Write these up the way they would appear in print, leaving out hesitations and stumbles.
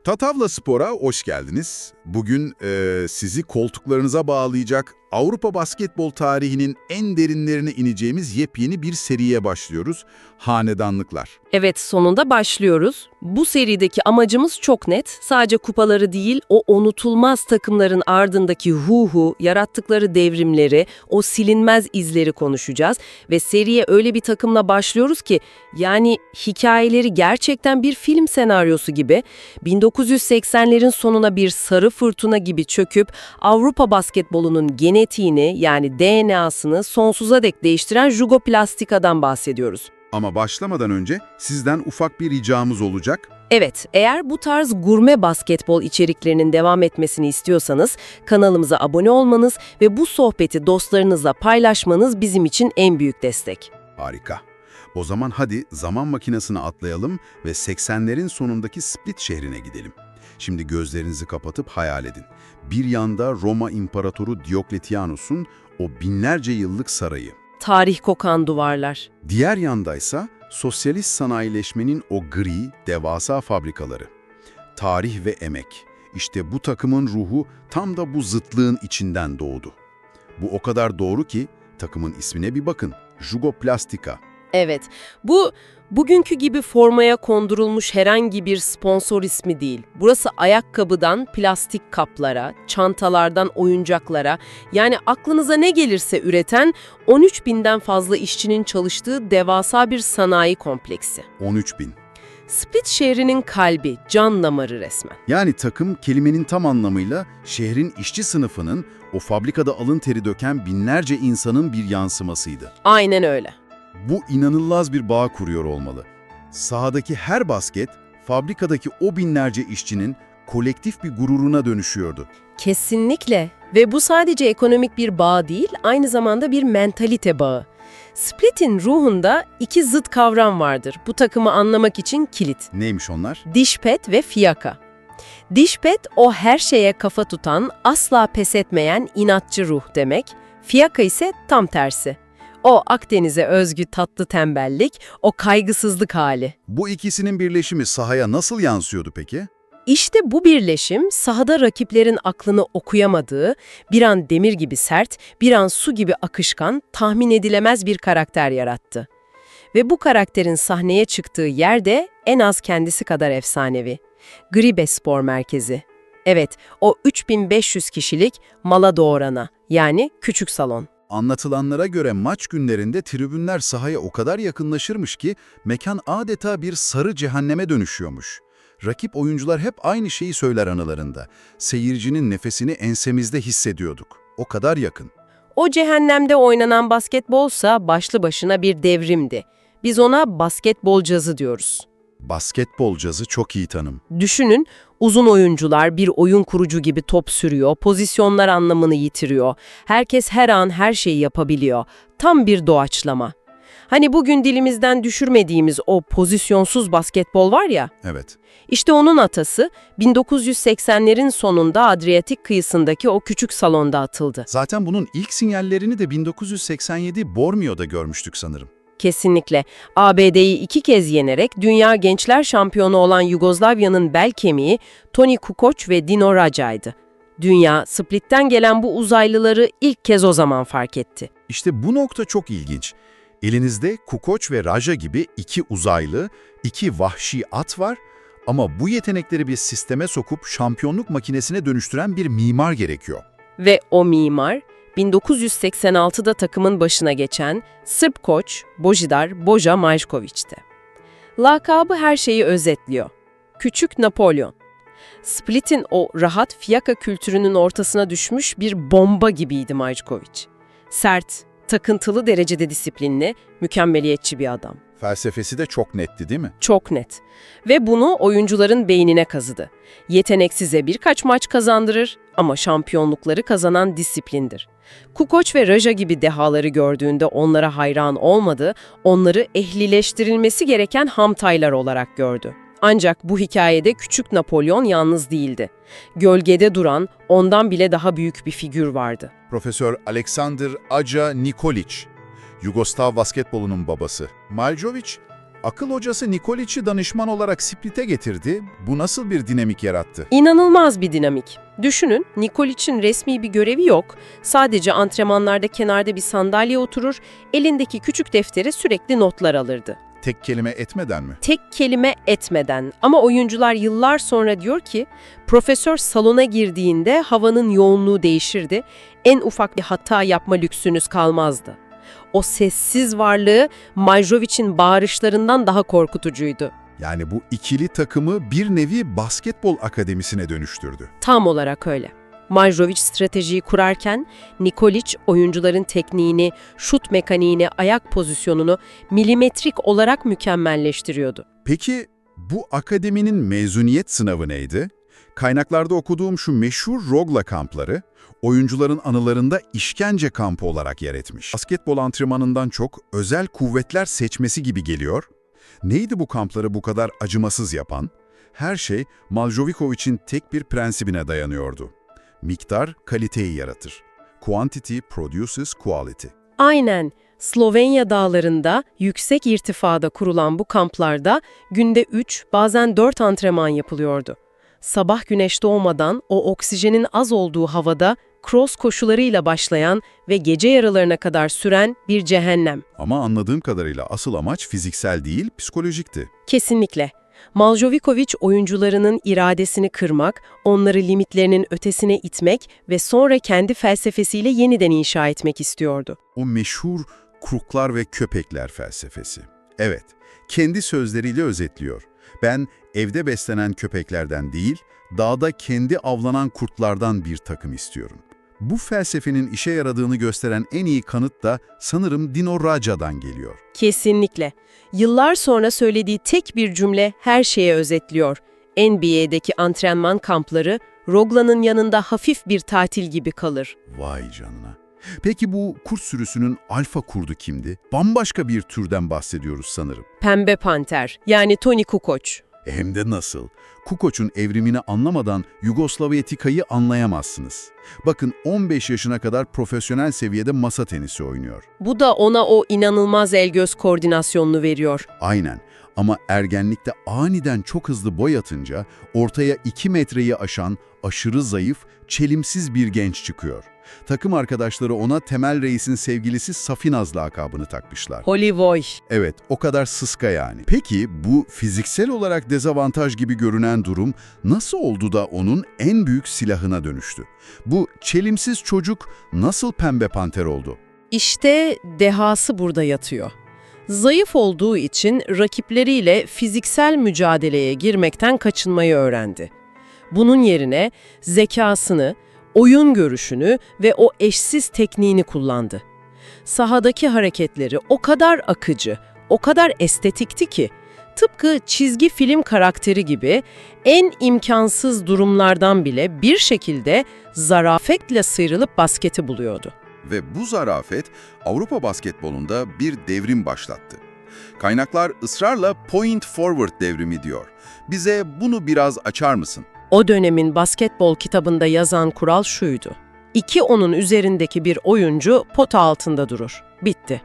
Tatavla Spor'a hoş geldiniz. Bugün sizi koltuklarınıza bağlayacak Avrupa basketbol tarihinin en derinlerine ineceğimiz yepyeni bir seriye başlıyoruz. Hanedanlıklar. Evet, sonunda başlıyoruz. Bu serideki amacımız çok net. Sadece kupaları değil, o unutulmaz takımların ardındaki ruhu, yarattıkları devrimleri, o silinmez izleri konuşacağız. Ve seriye öyle bir takımla başlıyoruz ki, yani hikayeleri gerçekten bir film senaryosu gibi, 1980'lerin sonuna bir sarı fırtına gibi çöküp Avrupa basketbolunun genetiğini, yani DNA'sını sonsuza dek değiştiren Jugoplastika'dan bahsediyoruz. Ama başlamadan önce sizden ufak bir ricamız olacak. Evet, eğer bu tarz gurme basketbol içeriklerinin devam etmesini istiyorsanız kanalımıza abone olmanız ve bu sohbeti dostlarınızla paylaşmanız bizim için en büyük destek. Harika. O zaman hadi zaman makinesine atlayalım ve 80'lerin sonundaki Split şehrine gidelim. Şimdi gözlerinizi kapatıp hayal edin. Bir yanda Roma İmparatoru Diokletianus'un o binlerce yıllık sarayı. Tarih kokan duvarlar. Diğer yandaysa sosyalist sanayileşmenin o gri, devasa fabrikaları. Tarih ve emek. İşte bu takımın ruhu tam da bu zıtlığın içinden doğdu. Bu o kadar doğru ki takımın ismine bir bakın. Jugoplastika. Evet, bu bugünkü gibi formaya kondurulmuş herhangi bir sponsor ismi değil. Burası ayakkabıdan plastik kaplara, çantalardan oyuncaklara, yani aklınıza ne gelirse üreten 13.000'den fazla işçinin çalıştığı devasa bir sanayi kompleksi. 13.000. Split şehrinin kalbi, can damarı resmen. Yani takım kelimenin tam anlamıyla şehrin işçi sınıfının o fabrikada alın teri döken binlerce insanın bir yansımasıydı. Aynen öyle. Bu inanılmaz bir bağ kuruyor olmalı. Sahadaki her basket, fabrikadaki o binlerce işçinin kolektif bir gururuna dönüşüyordu. Kesinlikle. Ve bu sadece ekonomik bir bağ değil, aynı zamanda bir mentalite bağı. Split'in ruhunda iki zıt kavram vardır. Bu takımı anlamak için kilit. Neymiş onlar? Dişpet ve fiyaka. Dişpet o her şeye kafa tutan, asla pes etmeyen inatçı ruh demek. Fiyaka ise tam tersi. O Akdeniz'e özgü tatlı tembellik, o kaygısızlık hali. Bu ikisinin birleşimi sahaya nasıl yansıyordu peki? İşte bu birleşim sahada rakiplerin aklını okuyamadığı, bir an demir gibi sert, bir an su gibi akışkan, tahmin edilemez bir karakter yarattı. Ve bu karakterin sahneye çıktığı yer de en az kendisi kadar efsanevi. Gribe Spor Merkezi. Evet, o 3500 kişilik mala doğrana, yani küçük salon. Anlatılanlara göre maç günlerinde tribünler sahaya o kadar yakınlaşırmış ki mekan adeta bir sarı cehenneme dönüşüyormuş. Rakip oyuncular hep aynı şeyi söyler anılarında. Seyircinin nefesini ensemizde hissediyorduk. O kadar yakın. O cehennemde oynanan basketbolsa başlı başına bir devrimdi. Biz ona basketbol cazı diyoruz. Basketbol cazı çok iyi tanım. Düşünün, uzun oyuncular bir oyun kurucu gibi top sürüyor, pozisyonlar anlamını yitiriyor. Herkes her an her şeyi yapabiliyor. Tam bir doğaçlama. Hani bugün dilimizden düşürmediğimiz o pozisyonsuz basketbol var ya, Evet. işte onun atası 1980'lerin sonunda Adriyatik kıyısındaki o küçük salonda atıldı. Zaten bunun ilk sinyallerini de 1987 Borneo'da görmüştük sanırım. Kesinlikle. ABD'yi 2 kez yenerek Dünya Gençler Şampiyonu olan Yugoslavya'nın bel kemiği Toni Kukoc ve Dino Raja'ydı. Dünya, Split'ten gelen bu uzaylıları ilk kez o zaman fark etti. İşte bu nokta çok ilginç. Elinizde Kukoc ve Raja gibi iki uzaylı, iki vahşi at var ama bu yetenekleri bir sisteme sokup şampiyonluk makinesine dönüştüren bir mimar gerekiyor. Ve o mimar, 1986'da takımın başına geçen Sırp koç Božidar Boža Maljković'ti. Lakabı her şeyi özetliyor. Küçük Napolyon. Split'in o rahat fiyaka kültürünün ortasına düşmüş bir bomba gibiydi Maljković. Sert, takıntılı derecede disiplinli, mükemmeliyetçi bir adam. Felsefesi de çok netti değil mi? Çok net. Ve bunu oyuncuların beynine kazıdı. Yeteneksize birkaç maç kazandırır ama şampiyonlukları kazanan disiplindir. Kukoc ve Raja gibi dehaları gördüğünde onlara hayran olmadı, onları ehlileştirilmesi gereken hamtaylar olarak gördü. Ancak bu hikayede küçük Napolyon yalnız değildi. Gölgede duran, ondan bile daha büyük bir figür vardı. Profesör Aleksandar Aja Nikolić, Yugoslav basketbolunun babası. Maljković, Akıl hocası Nikoliç'i danışman olarak Split'e getirdi. Bu nasıl bir dinamik yarattı? İnanılmaz bir dinamik. Düşünün, Nikoliç'in resmi bir görevi yok. Sadece antrenmanlarda kenarda bir sandalye oturur, elindeki küçük deftere sürekli notlar alırdı. Tek kelime etmeden mi? Tek kelime etmeden. Ama oyuncular yıllar sonra diyor ki, profesör salona girdiğinde havanın yoğunluğu değişirdi. En ufak bir hata yapma lüksünüz kalmazdı. O sessiz varlığı Majrovic'in bağırışlarından daha korkutucuydu. Yani bu ikili takımı bir nevi basketbol akademisine dönüştürdü. Tam olarak öyle. Majrovic stratejiyi kurarken Nikoliç oyuncuların tekniğini, şut mekaniğini, ayak pozisyonunu milimetrik olarak mükemmelleştiriyordu. Peki bu akademinin mezuniyet sınavı neydi? Kaynaklarda okuduğum şu meşhur Rogla kampları, oyuncuların anılarında işkence kampı olarak yer etmiş. Basketbol antrenmanından çok özel kuvvetler seçmesi gibi geliyor. Neydi bu kampları bu kadar acımasız yapan? Her şey Maljovicovic'in tek bir prensibine dayanıyordu. Miktar kaliteyi yaratır. Quantity produces quality. Aynen. Slovenya dağlarında yüksek irtifada kurulan bu kamplarda günde 3, bazen 4 antrenman yapılıyordu. Sabah güneş doğmadan o oksijenin az olduğu havada cross koşularıyla başlayan ve gece yarılarına kadar süren bir cehennem. Ama anladığım kadarıyla asıl amaç fiziksel değil, psikolojikti. Kesinlikle. Maljovikovic oyuncularının iradesini kırmak, onları limitlerinin ötesine itmek ve sonra kendi felsefesiyle yeniden inşa etmek istiyordu. O meşhur kruklar ve köpekler felsefesi. Evet, kendi sözleriyle özetliyor. Ben evde beslenen köpeklerden değil, dağda kendi avlanan kurtlardan bir takım istiyorum. Bu felsefenin işe yaradığını gösteren en iyi kanıt da sanırım Dino Raja'dan geliyor. Kesinlikle. Yıllar sonra söylediği tek bir cümle her şeye özetliyor. NBA'deki antrenman kampları Rogla'nın yanında hafif bir tatil gibi kalır. Vay canına. Peki bu kurt sürüsünün alfa kurdu kimdi? Bambaşka bir türden bahsediyoruz sanırım. Pembe panter, yani Toni Kukoc. Hem de nasıl? Kukoç'un evrimini anlamadan Yugoslavyatika'yı anlayamazsınız. Bakın 15 yaşına kadar profesyonel seviyede masa tenisi oynuyor. Bu da ona o inanılmaz el-göz koordinasyonunu veriyor. Aynen. Ama ergenlikte aniden çok hızlı boy atınca ortaya 2 metreyi aşan, aşırı zayıf, çelimsiz bir genç çıkıyor. Takım arkadaşları ona Temel Reis'in sevgilisi Safinaz lakabını takmışlar. Holivoy. Evet, o kadar sıska yani. Peki bu fiziksel olarak dezavantaj gibi görünen durum nasıl oldu da onun en büyük silahına dönüştü? Bu çelimsiz çocuk nasıl pembe panter oldu? İşte dehası burada yatıyor. Zayıf olduğu için rakipleriyle fiziksel mücadeleye girmekten kaçınmayı öğrendi. Bunun yerine zekasını, oyun görüşünü ve o eşsiz tekniğini kullandı. Sahadaki hareketleri o kadar akıcı, o kadar estetikti ki, tıpkı çizgi film karakteri gibi en imkansız durumlardan bile bir şekilde zarafetle sıyrılıp basketi buluyordu. Ve bu zarafet Avrupa basketbolunda bir devrim başlattı. Kaynaklar ısrarla point forward devrimi diyor. Bize bunu biraz açar mısın? O dönemin basketbol kitabında yazan kural şuydu: 2-10'un üzerindeki bir oyuncu pota altında durur. Bitti.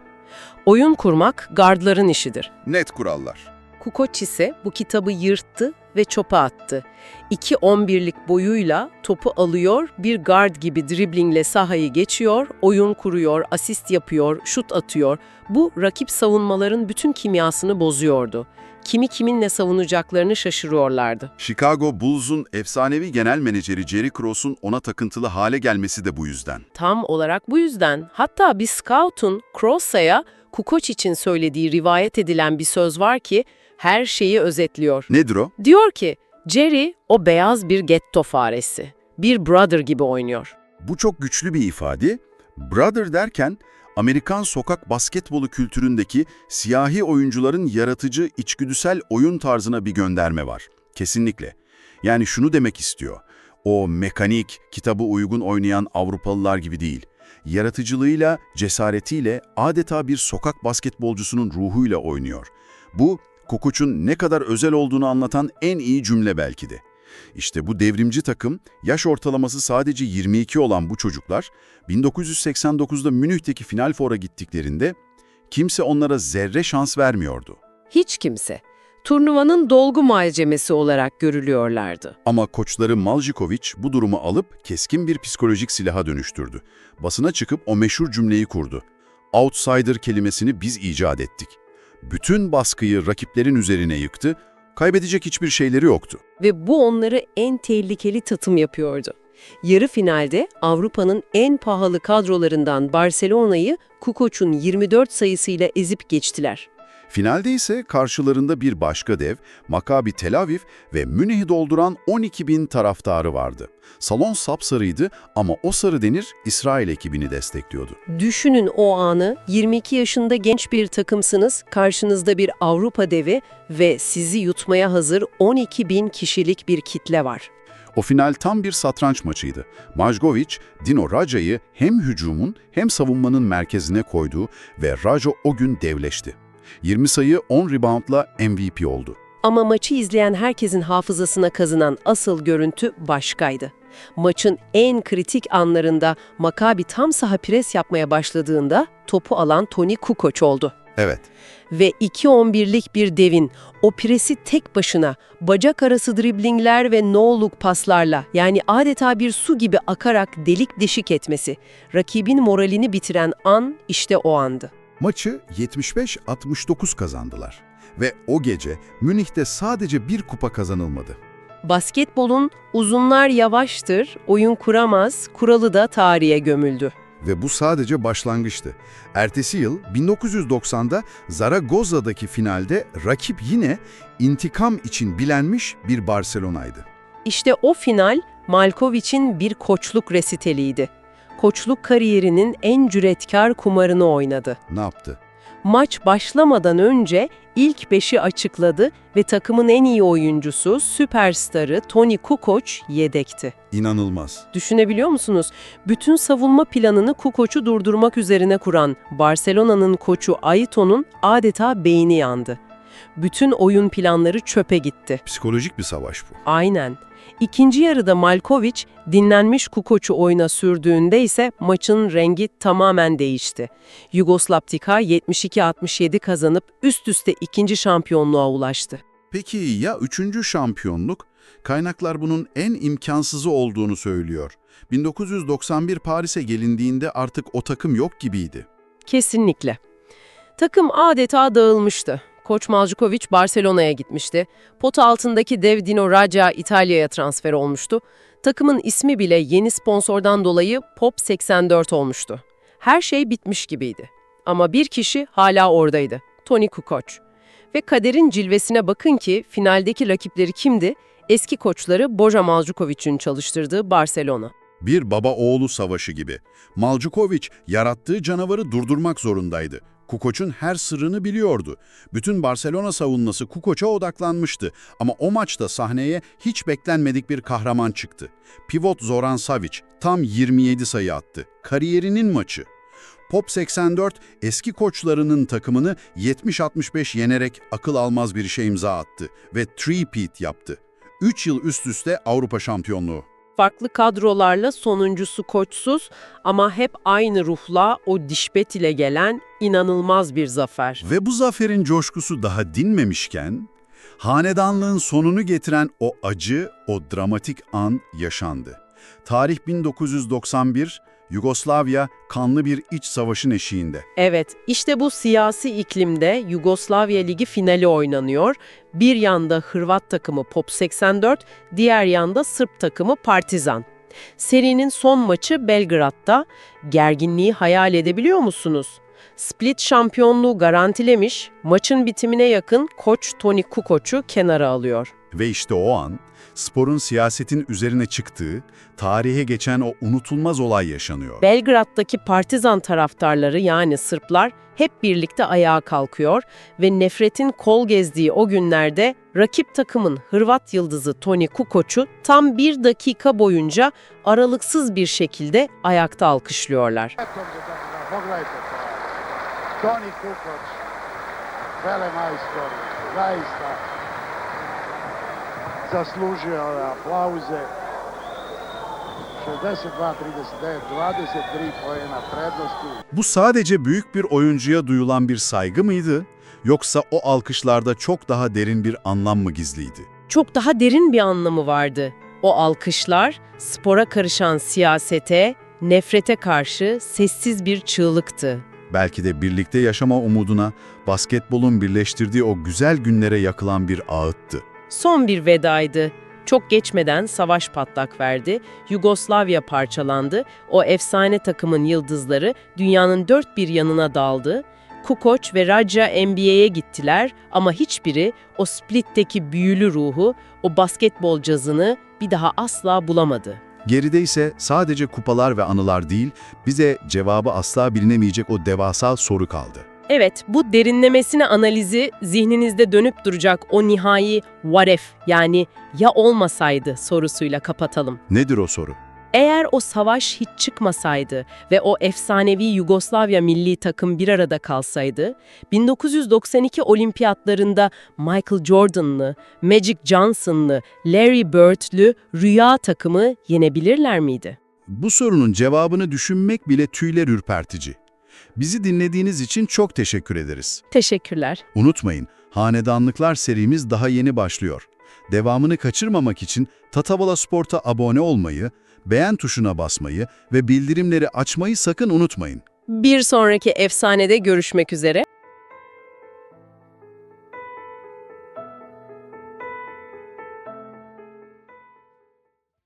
Oyun kurmak gardların işidir. Net kurallar. Kukoc ise bu kitabı yırttı ve çöpe attı. 2-11'lik boyuyla topu alıyor, bir guard gibi driblingle sahayı geçiyor, oyun kuruyor, asist yapıyor, şut atıyor. Bu rakip savunmaların bütün kimyasını bozuyordu. Kimi kiminle savunacaklarını şaşırıyorlardı. Chicago Bulls'un efsanevi genel menajeri Jerry Krause'un ona takıntılı hale gelmesi de bu yüzden. Tam olarak bu yüzden. Hatta bir scout'un Krause'ya Kukoc için söylediği rivayet edilen bir söz var ki her şeyi özetliyor. Nedir o? Diyor ki, Jerry o beyaz bir getto faresi. Bir brother gibi oynuyor. Bu çok güçlü bir ifade. Brother derken Amerikan sokak basketbolu kültüründeki siyahi oyuncuların yaratıcı, içgüdüsel oyun tarzına bir gönderme var. Kesinlikle. Yani şunu demek istiyor. O mekanik, kitaba uygun oynayan Avrupalılar gibi değil. Yaratıcılığıyla, cesaretiyle, adeta bir sokak basketbolcusunun ruhuyla oynuyor. Bu, Kukoc'un ne kadar özel olduğunu anlatan en iyi cümle belki de. İşte bu devrimci takım, yaş ortalaması sadece 22 olan bu çocuklar, 1989'da Münih'teki Final Four'a gittiklerinde kimse onlara zerre şans vermiyordu. Hiç kimse. Turnuvanın dolgu malzemesi olarak görülüyorlardı. Ama koçları Maljikovic bu durumu alıp keskin bir psikolojik silaha dönüştürdü. Basına çıkıp o meşhur cümleyi kurdu. Outsider kelimesini biz icat ettik. Bütün baskıyı rakiplerin üzerine yıktı, kaybedecek hiçbir şeyleri yoktu. Ve bu onları en tehlikeli tatım yapıyordu. Yarı finalde Avrupa'nın en pahalı kadrolarından Barcelona'yı Kukoç'un 24 sayısıyla ezip geçtiler. Finalde ise karşılarında bir başka dev, Maccabi Tel Aviv ve Münih'i dolduran 12.000 taraftarı vardı. Salon sapsarıydı ama o sarı denir İsrail ekibini destekliyordu. Düşünün o anı, 22 yaşında genç bir takımsınız, karşınızda bir Avrupa devi ve sizi yutmaya hazır 12.000 kişilik bir kitle var. O final tam bir satranç maçıydı. Majgovic, Dino Raja'yı hem hücumun hem savunmanın merkezine koydu ve Raja o gün devleşti. 20 sayı 10 reboundla MVP oldu. Ama maçı izleyen herkesin hafızasına kazınan asıl görüntü başkaydı. Maçın en kritik anlarında Maccabi tam saha pres yapmaya başladığında topu alan Toni Kukoc oldu. Evet. Ve 2-11'lik bir devin o presi tek başına bacak arası driblingler ve no-look paslarla yani adeta bir su gibi akarak delik deşik etmesi, rakibin moralini bitiren an işte o andı. Maçı 75-69 kazandılar. Ve o gece Münih'te sadece bir kupa kazanılmadı. Basketbolun uzunlar yavaştır, oyun kuramaz, kuralı da tarihe gömüldü. Ve bu sadece başlangıçtı. Ertesi yıl 1990'da Zaragoza'daki finalde rakip yine intikam için bilenmiş bir Barcelona'ydı. İşte o final Maljkovic'in bir koçluk resiteliydi. Koçluk kariyerinin en cüretkar kumarını oynadı. Ne yaptı? Maç başlamadan önce ilk beşi açıkladı ve takımın en iyi oyuncusu, süperstarı Toni Kukoc yedekti. İnanılmaz. Düşünebiliyor musunuz? Bütün savunma planını Kukoc'u durdurmak üzerine kuran Barcelona'nın koçu Aito'nun adeta beyni yandı. Bütün oyun planları çöpe gitti. Psikolojik bir savaş bu. Aynen. İkinci yarıda Maljkovic dinlenmiş Kukoc'u oyuna sürdüğünde ise maçın rengi tamamen değişti. Yugoslav Tika 72-67 kazanıp üst üste ikinci şampiyonluğa ulaştı. Peki ya üçüncü şampiyonluk? Kaynaklar bunun en imkansızı olduğunu söylüyor. 1991 Paris'e gelindiğinde artık o takım yok gibiydi. Kesinlikle. Takım adeta dağılmıştı. Koç Maljkovic Barcelona'ya gitmişti. Pota altındaki dev Dino Raja İtalya'ya transfer olmuştu. Takımın ismi bile yeni sponsordan dolayı Pop 84 olmuştu. Her şey bitmiş gibiydi. Ama bir kişi hala oradaydı. Toni Kukoc. Ve kaderin cilvesine bakın ki finaldeki rakipleri kimdi? Eski koçları Bojan Maljkovic'in çalıştırdığı Barcelona. Bir baba-oğlu savaşı gibi. Maljkovic yarattığı canavarı durdurmak zorundaydı. Kukoc'un her sırrını biliyordu. Bütün Barcelona savunması Kukoc'a odaklanmıştı. Ama o maçta sahneye hiç beklenmedik bir kahraman çıktı. Pivot Zoran Savic tam 27 sayı attı. Kariyerinin maçı. Pop 84 eski koçlarının takımını 70-65 yenerek akıl almaz bir işe imza attı ve three-peat yaptı. 3 yıl üst üste Avrupa şampiyonluğu. Farklı kadrolarla sonuncusu koçsuz ama hep aynı ruhla o dişbet ile gelen inanılmaz bir zafer. Ve bu zaferin coşkusu daha dinmemişken, hanedanlığın sonunu getiren o acı, o dramatik an yaşandı. Tarih 1991, Yugoslavya kanlı bir iç savaşın eşiğinde. Evet, işte bu siyasi iklimde Yugoslavya Ligi finali oynanıyor. Bir yanda Hırvat takımı Pop 84, diğer yanda Sırp takımı Partizan. Serinin son maçı Belgrad'da. Gerginliği hayal edebiliyor musunuz? Split şampiyonluğu garantilemiş, maçın bitimine yakın koç Toni Kukoc'u kenara alıyor. Ve işte o an, sporun siyasetin üzerine çıktığı, tarihe geçen o unutulmaz olay yaşanıyor. Belgrad'daki Partizan taraftarları yani Sırplar hep birlikte ayağa kalkıyor ve nefretin kol gezdiği o günlerde rakip takımın Hırvat yıldızı Toni Kukoc'u tam 1 dakika boyunca aralıksız bir şekilde ayakta alkışlıyorlar. Toni Kukoc, velemajstor, zaista zaslužio ove aplauze. 62-39, 23 poena prednosti. Bu sadece büyük bir oyuncuya duyulan bir saygı mıydı? Yoksa o alkışlarda çok daha derin bir anlam mı gizliydi? Çok daha derin bir anlamı vardı. O alkışlar, spora karışan siyasete, nefrete karşı sessiz bir çığlıktı. Belki de birlikte yaşama umuduna, basketbolun birleştirdiği o güzel günlere yakılan bir ağıttı. Son bir vedaydı. Çok geçmeden savaş patlak verdi, Yugoslavya parçalandı, o efsane takımın yıldızları dünyanın dört bir yanına daldı. Kukoc ve Radja NBA'ye gittiler ama hiçbiri o Split'teki büyülü ruhu, o basketbol cazını bir daha asla bulamadı. Geride ise sadece kupalar ve anılar değil, bize cevabı asla bilinemeyecek o devasa soru kaldı. Evet, bu derinlemesine analizi zihninizde dönüp duracak o nihai what if, yani ya olmasaydı sorusuyla kapatalım. Nedir o soru? Eğer o savaş hiç çıkmasaydı ve o efsanevi Yugoslavya milli takım bir arada kalsaydı, 1992 olimpiyatlarında Michael Jordan'lı, Magic Johnson'lı, Larry Bird'lü rüya takımı yenebilirler miydi? Bu sorunun cevabını düşünmek bile tüyler ürpertici. Bizi dinlediğiniz için çok teşekkür ederiz. Teşekkürler. Unutmayın, Hanedanlıklar serimiz daha yeni başlıyor. Devamını kaçırmamak için Tatavola Sport'a abone olmayı, beğen tuşuna basmayı ve bildirimleri açmayı sakın unutmayın. Bir sonraki efsanede görüşmek üzere.